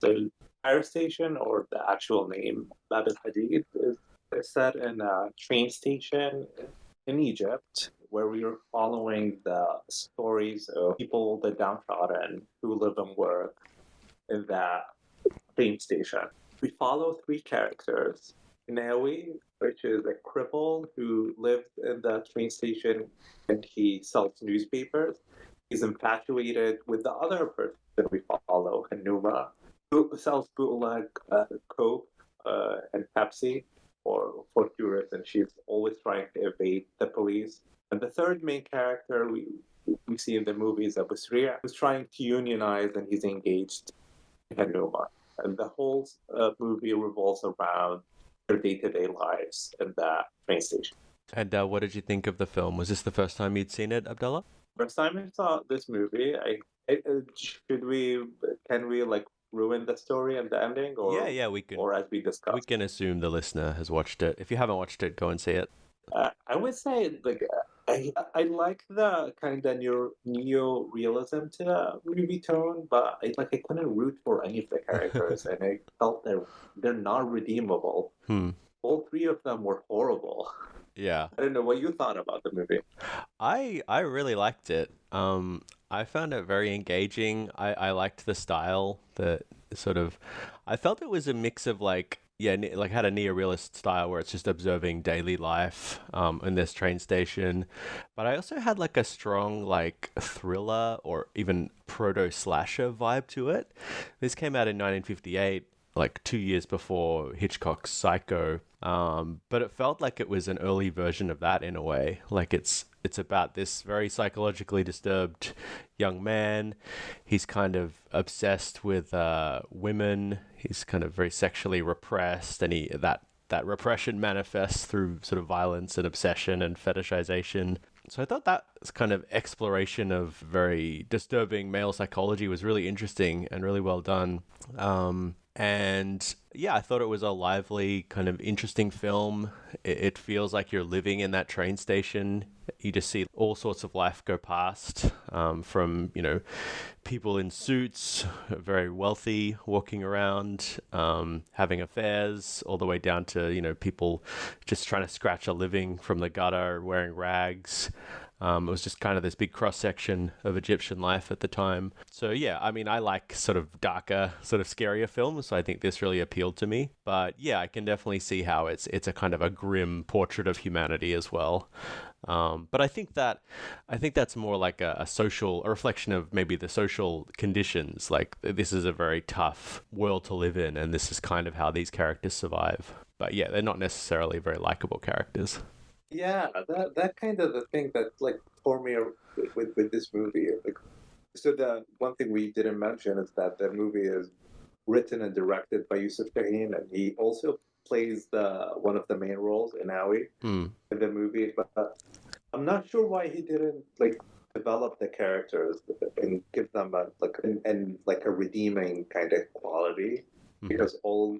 The Cairo Station, or the actual name, al-Ḥadīd, is set in a train station in Egypt, where we are following the stories of people, the downtrodden, who live and work in that train station. We follow three characters. Nawi, which is a cripple who lived in the train station and he sells newspapers. He's infatuated with the other person that we follow, Hanuma, who sells bootleg Coke and Pepsi for tourists, and she's always trying to evade the police. And the third main character we see in the movie is Abu Sriya, who's trying to unionize, and he's engaged in Hanuma. And the whole movie revolves around their day-to-day lives in that train station. And what did you think of the film? Was this the first time you'd seen it, Abdullah? First time I saw this movie, can we like ruin the story and the ending, or Yeah, we can. or as we discussed? We can assume the listener has watched it. If you haven't watched it, go and see it. I would say like I like the kind of neo-realism to the movie tone, but I couldn't root for any of the characters, and I felt they're not redeemable. All three of them were horrible. Yeah. I don't know what you thought about the movie. I really liked it. I found it very engaging. I liked the style, the sort of, I felt it was a mix of had a neorealist style where it's just observing daily life in this train station. But I also had like a strong thriller or even proto-slasher vibe to it. This came out in 1958, like 2 years before Hitchcock's Psycho. But it felt like it was an early version of that in a way. Like it's about this very psychologically disturbed young man. He's kind of obsessed with women. He's kind of very sexually repressed, and that repression manifests through sort of violence and obsession and fetishization. So I thought that kind of exploration of very disturbing male psychology was really interesting and really well done. And yeah, I thought it was a lively, kind of interesting film. It feels like you're living in that train station. You just see all sorts of life go past, from, people in suits, very wealthy, walking around, having affairs, all the way down to, people just trying to scratch a living from the gutter, wearing rags. It was just kind of this big cross-section of Egyptian life at the time. So yeah, I mean, I like sort of darker, sort of scarier films, so I think this really appealed to me. But yeah, I can definitely see how it's a kind of a grim portrait of humanity as well. But I think that's more like a reflection of maybe the social conditions. Like, this is a very tough world to live in, and this is kind of how these characters survive. But yeah, they're not necessarily very likable characters. Yeah, that kind of the thing that tore me with this movie. So the one thing we didn't mention is that the movie is written and directed by Youssef Chahine, and he also plays one of the main roles in Awi in the movie. But I'm not sure why he didn't develop the characters and give them a redeeming kind of quality, because all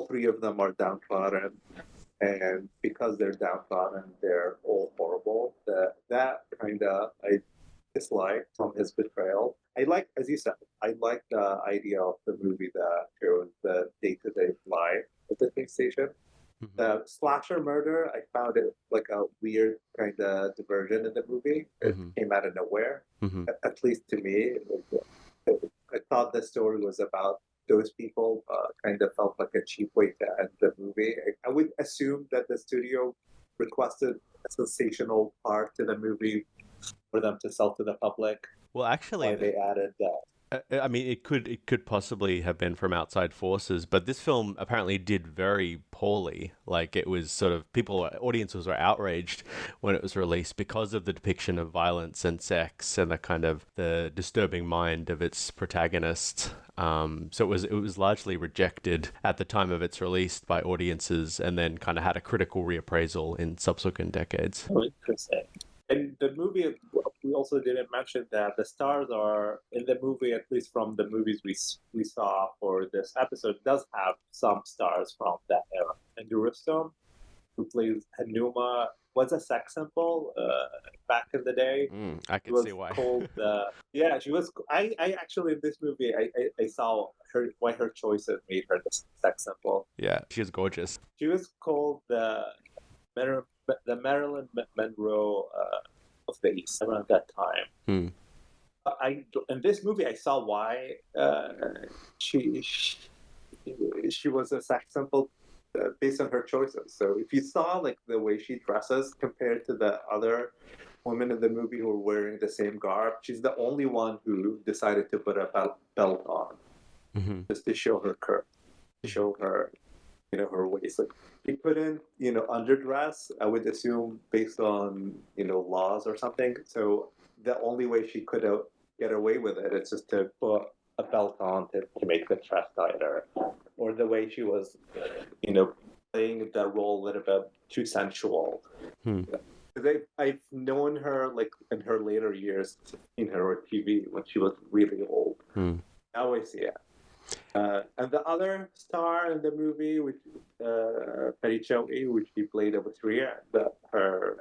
three of them are downtrodden. And because they're downtrodden, they're all horrible. That kind of I dislike from his betrayal. As you said, I like the idea of the movie that shows the day-to-day life at the train station. The slasher murder, I found it like a weird kind of diversion in the movie. It came out of nowhere, at least to me. I thought the story was about those people. Kind of felt like a cheap way to end the movie. I would assume that the studio requested a sensational part to the movie for them to sell to the public. Well, actually, they added that. I mean, it could possibly have been from outside forces, but this film apparently did very poorly. Like, it was sort of audiences were outraged when it was released because of the depiction of violence and sex and the kind of the disturbing mind of its protagonist. So it was largely rejected at the time of its release by audiences, and then kind of had a critical reappraisal in subsequent decades. Oh, interesting. And the movie, we also didn't mention that the stars are in the movie, at least from the movies we saw for this episode, does have some stars from that era. And Rustam, who plays Hanuma, was a sex symbol back in the day. I She can was see why. called yeah, she was. I actually in this movie I saw her why her choices made her the sex symbol. Yeah, she was gorgeous. She was called Mar- the Marilyn Monroe of the East around that time. Hmm. I in this movie I saw why she she was a sex symbol based on her choices. So if you saw like the way she dresses compared to the other women in the movie who were wearing the same garb, she's the only one who decided to put a belt on Mm-hmm. just to show her curve, to show her, her waist. Like she put in, underdress. I would assume based on laws or something. So the only way she could get away with it is just to put a belt on to make the chest tighter, or the way she was, playing that role a little bit too sensual. Hmm. I've known her like in her later years, seen her on TV when she was really old. Hmm. Now I see it. And the other star in the movie, which Pericheli, which she played over 3 years, her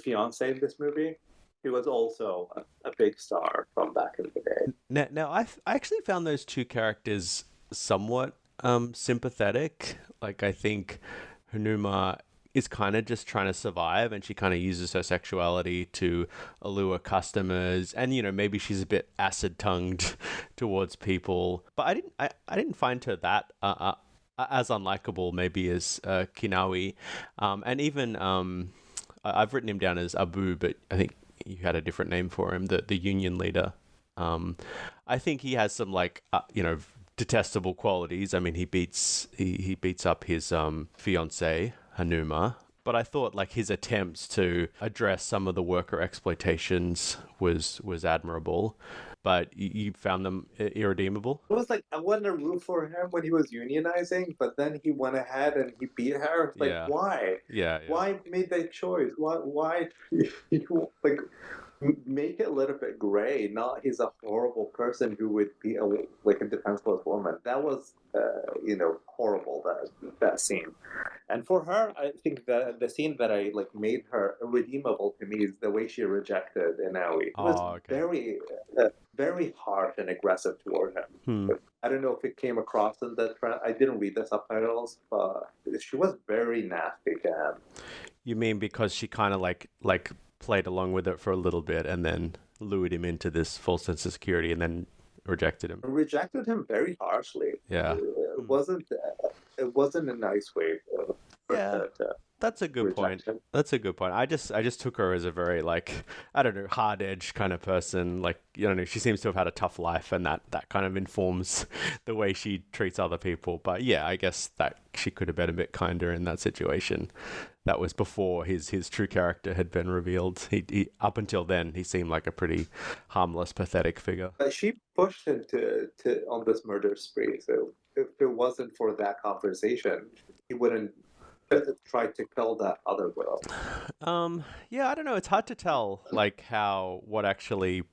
fiance in this movie, he was also a big star from back in the day. Now I actually found those two characters somewhat sympathetic. Like I think Hanuma is kind of just trying to survive, and she kind of uses her sexuality to allure customers, and maybe she's a bit acid tongued towards people, but I didn't find her that as unlikable maybe as Kinawi, and even I've written him down as Abu, but I think you had a different name for him, the union leader. I think he has some detestable qualities. I mean, he beats up his fiancée Hanuma, but I thought like his attempts to address some of the worker exploitations was admirable. But you found them irredeemable? It was like I wanted to root for him when he was unionizing, but then he went ahead and he beat her. It's like, Yeah. why? Yeah. Why make that choice? Why like make it a little bit gray? Not he's a horrible person who would be a defenseless woman. That was horrible, that scene. And for her, I think the scene that I like made her redeemable to me is the way she rejected Inawi. It was Okay. very harsh and aggressive toward him. Hmm. I don't know if it came across in the I didn't read the subtitles, but she was very nasty to him. You mean because she kind of like played along with it for a little bit and then lured him into this false sense of security and then rejected him? Rejected him very harshly. Yeah. It wasn't a nice way for Yeah. to That's a good point. him. That's a good point. I just took her as a very I don't know, hard edge kind of person. Like, she seems to have had a tough life, and that kind of informs the way she treats other people. But yeah, I guess that she could have been a bit kinder in that situation. That was before his true character had been revealed. He up until then he seemed like a pretty harmless, pathetic figure. She pushed him to on this murder spree. So if it wasn't for that conversation, he wouldn't try to kill that other girl. Yeah, I don't know. It's hard to tell, like what actually,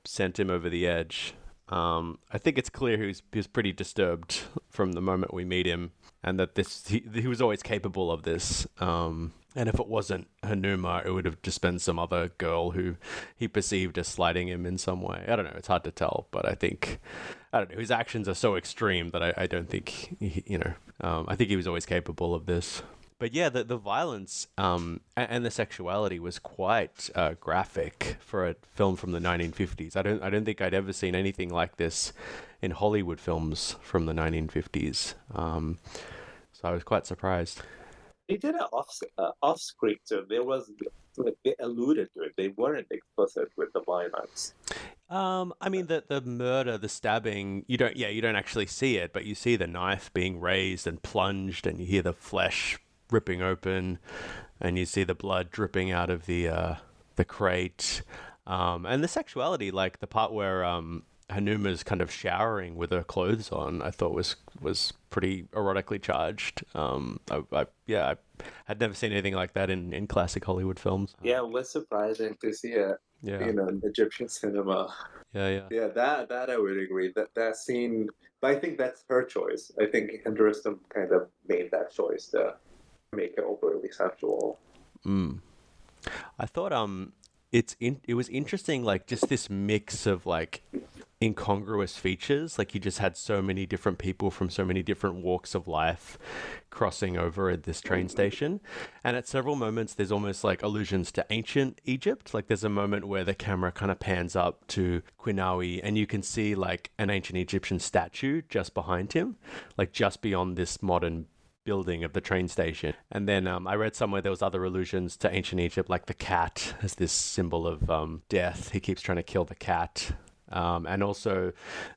sent him over the edge. I think it's clear he was pretty disturbed from the moment we meet him, and that he was always capable of this. And if it wasn't Hanuma, it would have just been some other girl who he perceived as slighting him in some way. I don't know. It's hard to tell, but I don't know. His actions are so extreme that I don't think, I think he was always capable of this. But yeah, the violence and the sexuality was quite graphic for a film from the 1950s. I don't think I'd ever seen anything like this in Hollywood films from the 1950s. So I was quite surprised. They did it off screen, so there was they alluded to it. They weren't explicit with the violence. I mean the murder, the stabbing, you don't actually see it, but you see the knife being raised and plunged, and you hear the flesh ripping open, and you see the blood dripping out of the crate, and the sexuality, like the part where Hanuma's kind of showering with her clothes on, I thought was pretty erotically charged. I had never seen anything like that in classic Hollywood films. Yeah, it was surprising to see it. Yeah. In Egyptian cinema. Yeah. Yeah, that I would agree. That scene, but I think that's her choice. I think Hinduism kind of made that choice to make it overly sensual. Mm. I thought it was interesting, like just this mix of like incongruous features. Like you just had so many different people from so many different walks of life crossing over at this train station. And at several moments there's almost like allusions to ancient Egypt. Like there's a moment where the camera kind of pans up to Quinawi and you can see like an ancient Egyptian statue just behind him, like just beyond this modern building of the train station. And then I read somewhere there was other allusions to ancient Egypt, like the cat as this symbol of death. He keeps trying to kill the cat. And also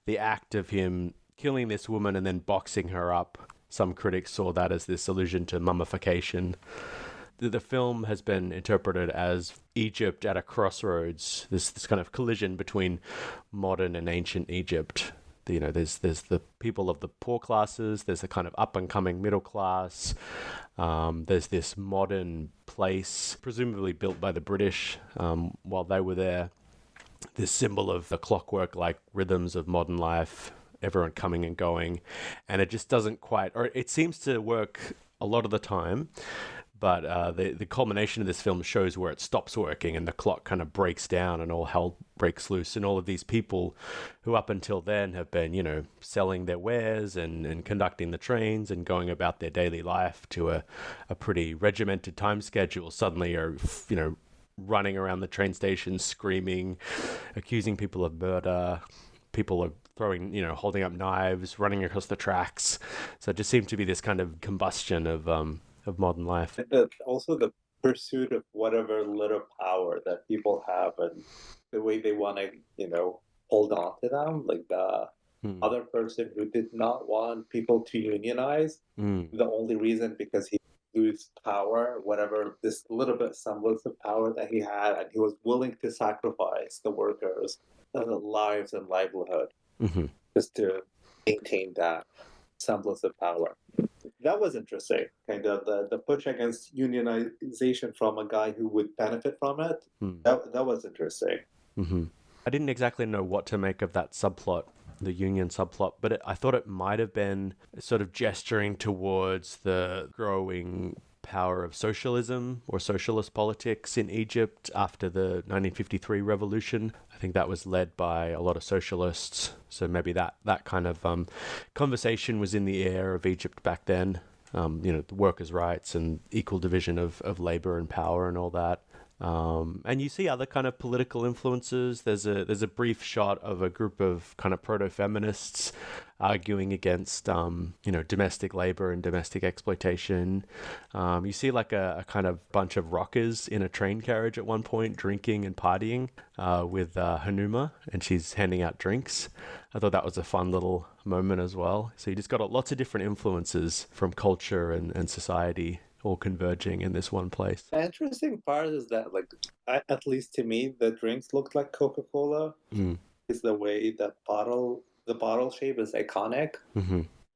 the act of him killing this woman and then boxing her up. Some critics saw that as this allusion to mummification. The film has been interpreted as Egypt at a crossroads, this kind of collision between modern and ancient Egypt. You know, there's the people of the poor classes, there's the kind of up and coming middle class, there's this modern place, presumably built by the British while they were there, this symbol of the clockwork like rhythms of modern life, everyone coming and going, and it just doesn't quite, or it seems to work a lot of the time. But the culmination of this film shows where it stops working and the clock kind of breaks down and all hell breaks loose. And all of these people who up until then have been, you know, selling their wares and conducting the trains and going about their daily life to a pretty regimented time schedule suddenly are, you know, running around the train station screaming, accusing people of murder. People are throwing, you know, holding up knives, running across the tracks. So it just seemed to be this kind of combustion of modern life. And also the pursuit of whatever little power that people have and the way they want to, you know, hold on to them. Like the other person who did not want people to unionize, the only reason because he lose power, whatever this little bit semblance of power that he had, and he was willing to sacrifice the workers' lives and livelihood just to maintain that semblance of power. That was interesting. Kind of the push against unionization from a guy who would benefit from it. That was interesting. I didn't exactly know what to make of that subplot, the union subplot, but I thought it might have been sort of gesturing towards the growing power of socialism or socialist politics in Egypt after the 1953 revolution. I think that was led by a lot of socialists. So maybe that kind of conversation was in the air of Egypt back then. You know, the workers' rights and equal division of labor and power and all that. And you see other kind of political influences. There's a brief shot of a group of kind of proto-feminists arguing against, you know, domestic labor and domestic exploitation. You see like a kind of bunch of rockers in a train carriage at one point, drinking and partying with Hanuma, and she's handing out drinks. I thought that was a fun little moment as well. So you just got lots of different influences from culture and society all converging in this one place. The interesting part is that, like, at least to me, the drinks looked like Coca-Cola. Is the way the bottle shape is iconic.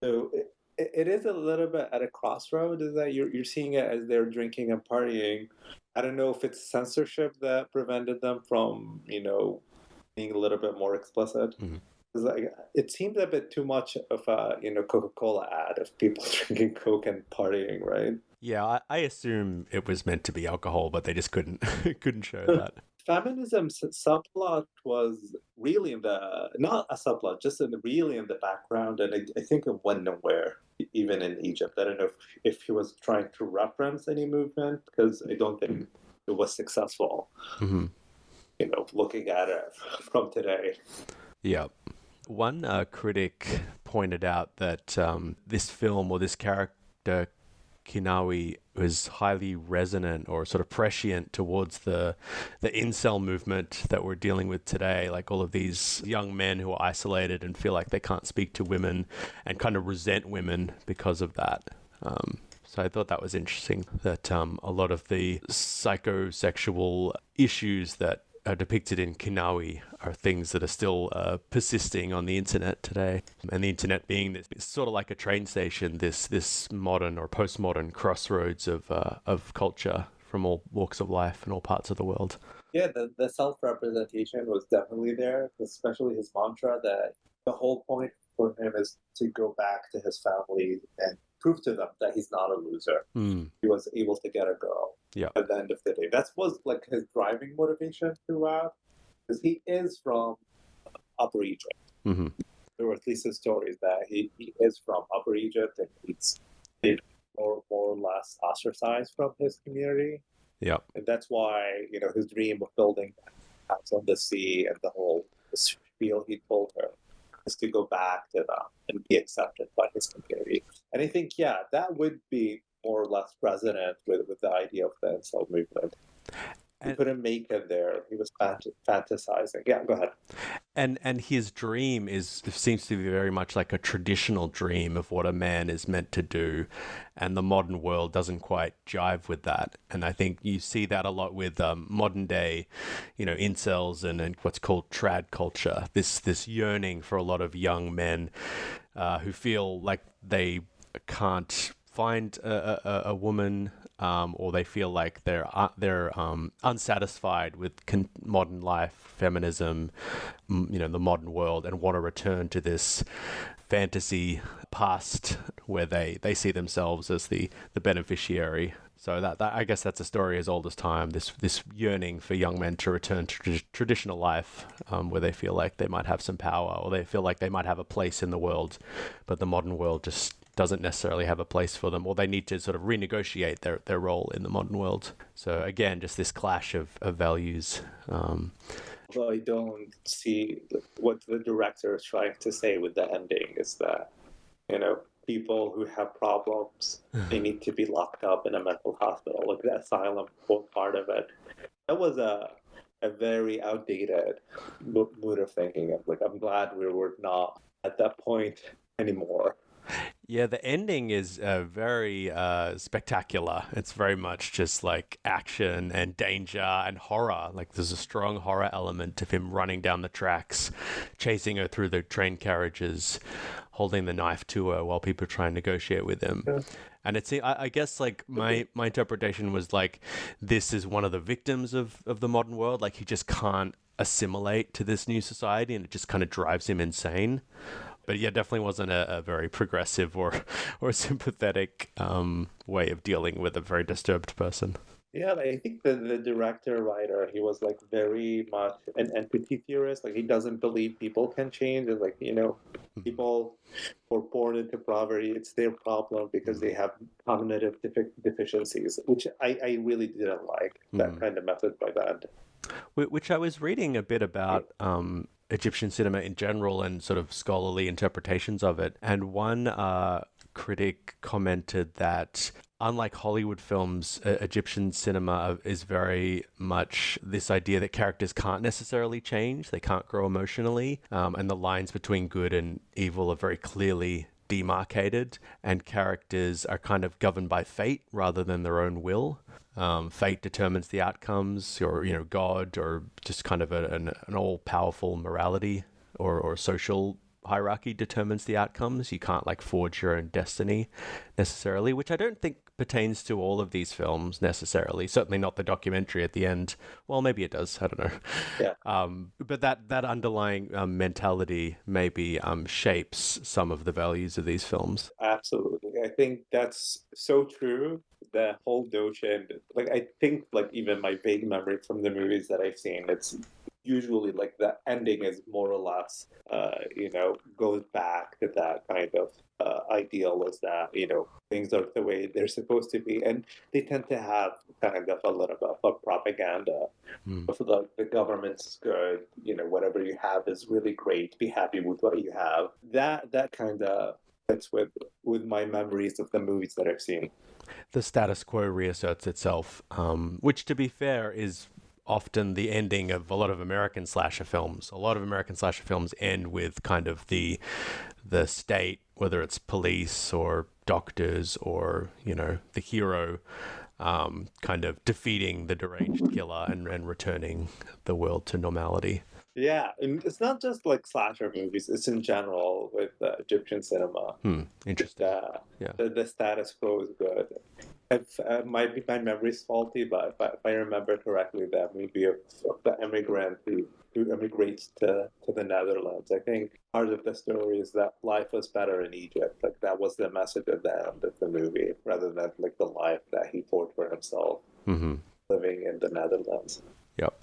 So it is a little bit at a crossroad. Is that you're seeing it as they're drinking and partying. I don't know if it's censorship that prevented them from, you know, being a little bit more explicit. Like, it seems a bit too much of a, you know, Coca-Cola ad of people drinking Coke and partying, right? Yeah, I assume it was meant to be alcohol, but they just couldn't show that. Feminism's subplot was really not a subplot, just really in the background, and I think it went nowhere, even in Egypt. I don't know if he was trying to reference any movement, because I don't think it was successful, you know, looking at it from today. Yeah. One critic pointed out that this film or this character, Kinawi, was highly resonant or sort of prescient towards the incel movement that we're dealing with today. Like all of these young men who are isolated and feel like they can't speak to women and kind of resent women because of that. So I thought that was interesting that a lot of the psychosexual issues that are depicted in Kinawi are things that are still persisting on the internet today. And the internet being this, it's sort of like a train station, this modern or postmodern crossroads of culture from all walks of life and all parts of the world. Yeah, the self-representation was definitely there, especially his mantra that the whole point for him is to go back to his family and prove to them that he's not a loser. He was able to get a girl at the end of the day. That was like his driving motivation throughout, because he is from Upper Egypt. There were at least his stories that he is from Upper Egypt, and he's been more or less ostracized from his community. And that's why, his dream of building a house on the sea and the whole spiel he told her is to go back to them and be accepted by his community. And I think, that would be more or less resonant with the idea of the incel movement. He couldn't make it there. He was fantasizing. Yeah, go ahead. And his dream seems to be very much like a traditional dream of what a man is meant to do, and the modern world doesn't quite jive with that. And I think you see that a lot with modern day, incels and what's called trad culture. This yearning for a lot of young men who feel like they can't find a woman, or they feel like they're unsatisfied with modern life, feminism, the modern world, and want to return to this fantasy past where they see themselves as the beneficiary. So that I guess that's a story as old as time. This yearning for young men to return to traditional life, where they feel like they might have some power, or they feel like they might have a place in the world, but the modern world just doesn't necessarily have a place for them, or they need to sort of renegotiate their role in the modern world. So again, just this clash of values. Well, I don't see what the director is trying to say with the ending is that, people who have problems, they need to be locked up in a mental hospital, like the asylum part of it. That was a very outdated mood of thinking. I'm glad we were not at that point anymore. Yeah, the ending is very spectacular. It's very much just like action and danger and horror. Like there's a strong horror element of him running down the tracks, chasing her through the train carriages, holding the knife to her while people try and negotiate with him. Yeah. And I guess like my interpretation was like, this is one of the victims of the modern world. Like he just can't assimilate to this new society, and it just kind of drives him insane. But yeah, definitely wasn't a very progressive or sympathetic way of dealing with a very disturbed person. Yeah, I think the writer, he was like very much an empathy theorist. Like he doesn't believe people can change, and people who are born into poverty, it's their problem because they have cognitive deficiencies, which I really didn't like that kind of method by the end. Which I was reading a bit about Egyptian cinema in general and sort of scholarly interpretations of it. And one critic commented that unlike Hollywood films, Egyptian cinema is very much this idea that characters can't necessarily change. They can't grow emotionally. And the lines between good and evil are very clearly demarcated, and characters are kind of governed by fate rather than their own will. Fate determines the outcomes, or God, or just kind of an all-powerful morality or social hierarchy determines the outcomes. You can't like forge your own destiny necessarily, which I don't think pertains to all of these films necessarily. Certainly not the documentary at the end. Well, maybe it does. I don't know. Yeah. But that underlying mentality maybe shapes some of the values of these films. Absolutely. I think that's so true. The whole notion, I think even my vague memory from the movies that I've seen, it's usually like the ending is more or less, goes back to that kind of ideal, is that, things are the way they're supposed to be. And they tend to have kind of a little bit of propaganda of the government's good, whatever you have is really great, be happy with what you have. That kind of fits with my memories of the movies that I've seen. The status quo reasserts itself, which, to be fair, is often the ending of a lot of American slasher films. A lot of American slasher films end with kind of the state, whether it's police or doctors or, the hero, kind of defeating the deranged killer and returning the world to normality. Yeah, and it's not just like slasher movies, it's in general with Egyptian cinema. Interesting. The status quo is good. If my memory's faulty, but if I remember correctly, that movie of the immigrant who immigrates to the Netherlands. I think part of the story is that life was better in Egypt. Like that was the message at the end of the movie, rather than like the life that he fought for himself Mm-hmm. living in the Netherlands. Yep.